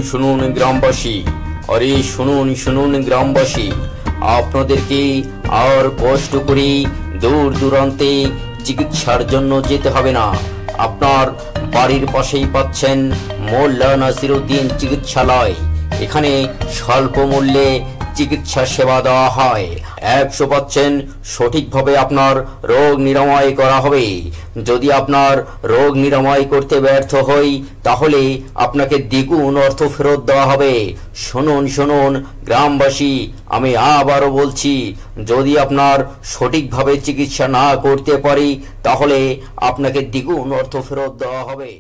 শুনুন গ্রামবাসী, আরে শুনুন শুনুন গ্রামবাসী, আপনাদেরকে আর কষ্ট করে দূর দূরান্তে চিকিৎসার জন্য যেতে হবে না। আপনার বাড়ির পাশেই পাচ্ছেন মোল্লা নাসিরউদ্দিন চিকিৎসালয়। এখানে স্বল্প মূল্যে চিকিৎসা সেবা দেওয়া হয়। 100% সঠিকভাবে আপনার রোগ নিরাময় করা হবে। যদি আপনার রোগ নিরাময় করতে ব্যর্থ হই তাহলে আপনাকে দ্বিগুণ অর্থ ফেরত দেওয়া হবে। শুনুন শুনুন গ্রামবাসী, আমি আবারও বলছি, যদি আপনার সঠিকভাবে চিকিৎসা না করতে পারি তাহলে আপনাকে দ্বিগুণ অর্থ ফেরত দেওয়া হবে।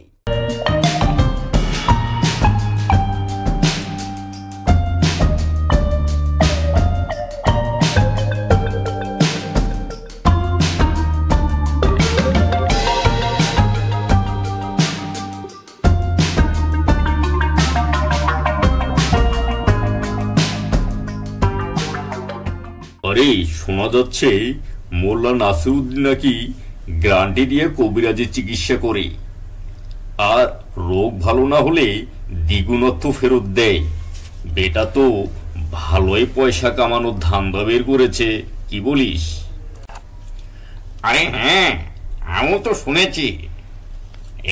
আরে শোনা যাচ্ছে মোল্লা নাসিরউদ্দিন নাকি গ্যারান্টি দিয়ে কবিরাজের চিকিৎসা করে, আর রোগ ভালো না হলে দ্বিগুণ অর্থ ফেরত দেয়। বেটা তো ভালোই পয়সা কামানোর ধান্দা বের করেছে, কি বলিস? আরে হ্যাঁ, আমিও তো শুনেছি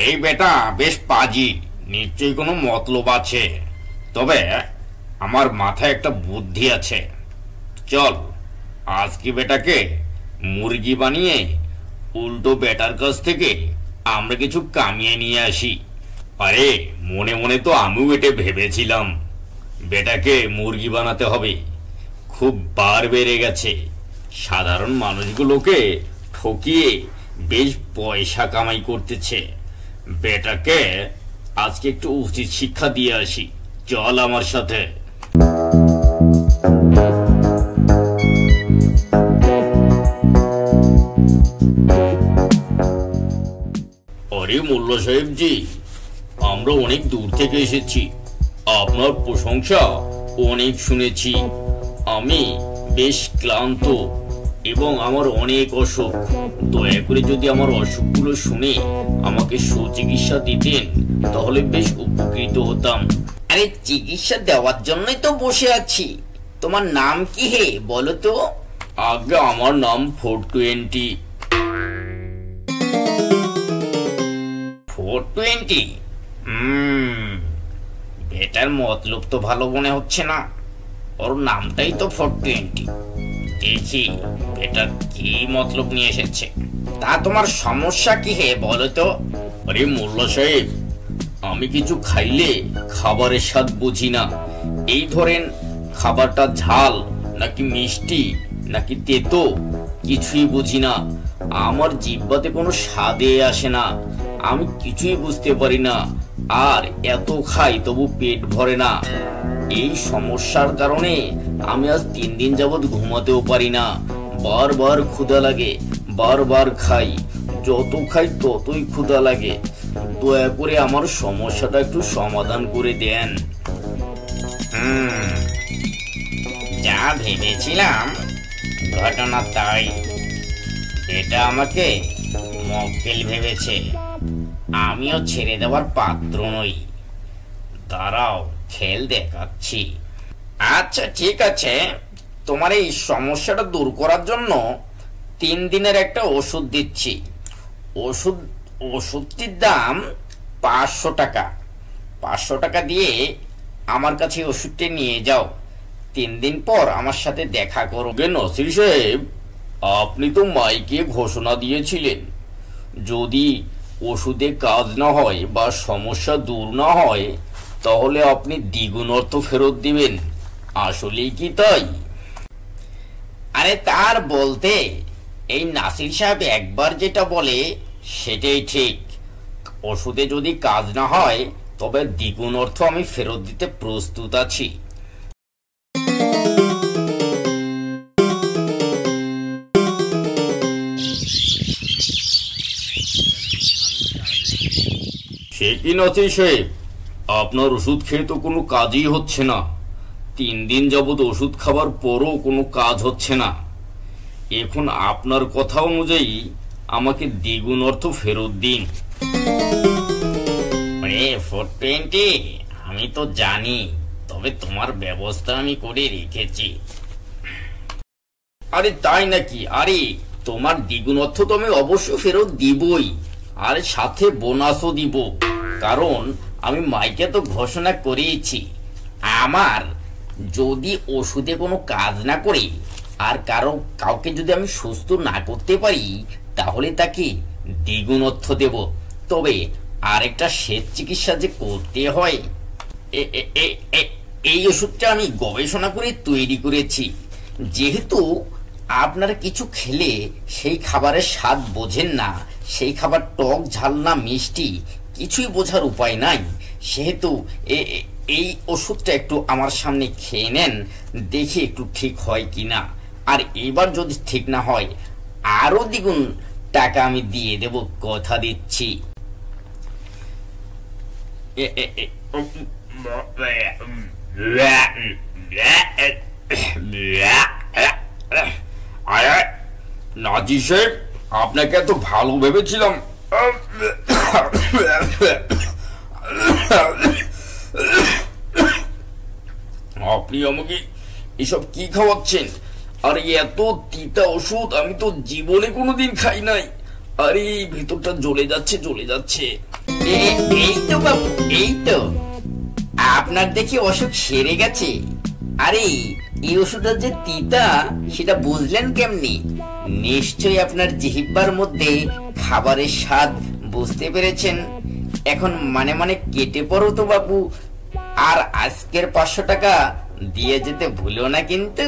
এই বেটা বেশ পাজি, নিশ্চয়ই কোনো মতলব আছে। তবে আমার মাথায় একটা বুদ্ধি আছে। চল আজকে বেটাকে মুরগি বানিয়ে উল্টো বেটার কাছ থেকে আমরা কিছু কামিয়ে নিয়ে আসি। আরে মনে মনে তো আমিও এটা ভেবেছিলাম, বেটাকে মুরগি বানাতে হবে। খুব বার বেড়ে গেছে, সাধারণ মানুষগুলোকে ঠকিয়ে বেশ পয়সা কামাই করতেছে। বেটাকে আজকে একটু উচিত শিক্ষা দিয়ে আসি, চল আমার সাথে। আরে মোল্লা সাহেবজি, আমরা অনেক দূর থেকে এসেছি, আপনার প্রশংসা অনেক শুনেছি। আমি বেশ ক্লান্ত এবং আমার অনেক অসুখ। দয়া করে যদি আমার অসুখগুলো শুনে আমাকে সুচিকিৎসা দিতেন তাহলে বেশ উপকৃত হতাম। আরে চিকিৎসা দেওয়ার জন্যই তো বসে আছি। তোমার নাম কি হে বলো তো? আগে আমার নাম 420। 420? বেটার মতলব তো ভালো মনে হচ্ছে না। ওর নামটাই তো 420। দেখি বেটা কি মতলব নিয়ে এসেছে। তা তোমার সমস্যা কি হে বলো তো? আরে মোল্লা সাহেব, আমি কিছু খাইলে খাবারের স্বাদ বুঝি না। এই ধরেন খাবারটা ঝাল নাকি মিষ্টি নাকি তেতো কিছুই বুঝি না। আমার জিহ্বাতে কোনো স্বাদে আসে না, আমি কিছুই বুঝতে পারি না। আর এত খাই তবু পেট ভরে না। এই সমস্যার কারণে আমি আজ 3 দিন যাবৎ ঘুমাতেও পারি না। বারবার ক্ষুধা লাগে, বারবার খাই, যত খাই ততই ক্ষুধা লাগে। দয়া করে আমার সমস্যাটা একটু সমাধান করে দেন। যা ভেবেছিলাম ঘটনা তাই। এটা আমাকে মক্কেল ভেবেছে, আমিও ছেড়ে দেওয়ার পাত্র নই। দাঁড়াও খেল দেখাচ্ছি। আচ্ছা ঠিক আছে, তোমার এই সমস্যাটা দূর করার জন্য 3 দিনের একটা ওষুধ দিচ্ছি। ওষুধটির দাম 500 টাকা। 500 টাকা দিয়ে আমার কাছে ওষুধটি নিয়ে যাও। 3 দিন পর আমার সাথে দেখা করবে। নাসির সাহেব, আপনি তো মাইকে ঘোষণা দিয়েছিলেন যদি ওষুধে কাজ না হয় বা সমস্যা দূর না হয় তাহলে আপনি দ্বিগুণ অর্থ ফেরত দিবেন। আসলেই কি তাই? আরে তার বলতে এই নাসির সাহেব একবার যেটা বলে সেটাই ঠিক। ওষুধে যদি কাজ না হয় তবে দ্বিগুণ অর্থ আমি ফেরত দিতে প্রস্তুত আছি। সে কি নাসির সাহেব, আপনার ওষুধ খেয়ে তো কোনো কাজই হচ্ছে না। 3 দিন যাবত ওষুধ খাবার পরও কোনো কাজ হচ্ছে না। এখন আপনার কথা অনুযায়ী আমাকে দ্বিগুণ অর্থ ফেরত দিন। 420, আমি তো জানি, তবে তোমার ব্যবস্থা আমি করে রেখেছি। আরে তাই নাকি? আরে তোমার দ্বিগুণ অর্থ তো আমি অবশ্য ফেরত দিবই, আর সাথে বোনাসও দিব। কারণ আমি মাইকে তো ঘোষণা করেছি, আমার যদি ওষুধে কোনো কাজ না করে আর কাউকে যদি আমি সুস্থ না করতে পারি, তাহলে তাকে দ্বিগুণ অর্থ দেব। তবে আরেকটা সেচ চিকিৎসা যে করতে হয়, এই ওষুধটা আমি গবেষণা করে তৈরি করেছি। যেহেতু আপনারা কিছু খেলে সেই খাবারের স্বাদ বোঝেন না, সেই খাবার টক ঝাল না মিষ্টি কিছুই বোঝার উপায় নাই, সেহেতু এই ওষুধটা একটু আমার সামনে খেয়ে নেন, দেখি একটু ঠিক হয় কিনা। আর এবার যদি ঠিক না হয়, আরো দ্বিগুণ টাকা আমি দিয়ে দেব, কথা দিচ্ছি। নাজির সাহেব, আপনাকে এত ভালো ভেবেছিলাম। আপনি আমাকে এসব কি খাওয়াচ্ছেন? আর এত তিতা ওষুধ আমি তো জীবনে কোনোদিন খাই নাই। আরে ভেতরটা জ্বলে যাচ্ছে, জ্বলে যাচ্ছে। এই তো বাবু, এই তো আপনার দেখি অসুখ সেরে গেছে। আরে এই ওষুধটা যে তিতা সেটা বুঝলেন কেমনি? নিশ্চয়ই আপনার জিহ্বার মধ্যে খাবারের স্বাদ বুঝতে পেরেছেন। এখন মানে মানে কেটে পড়ো তো বাবু, আর আজকের 500 টাকা দিয়ে যেতে ভুলো না কিন্তু।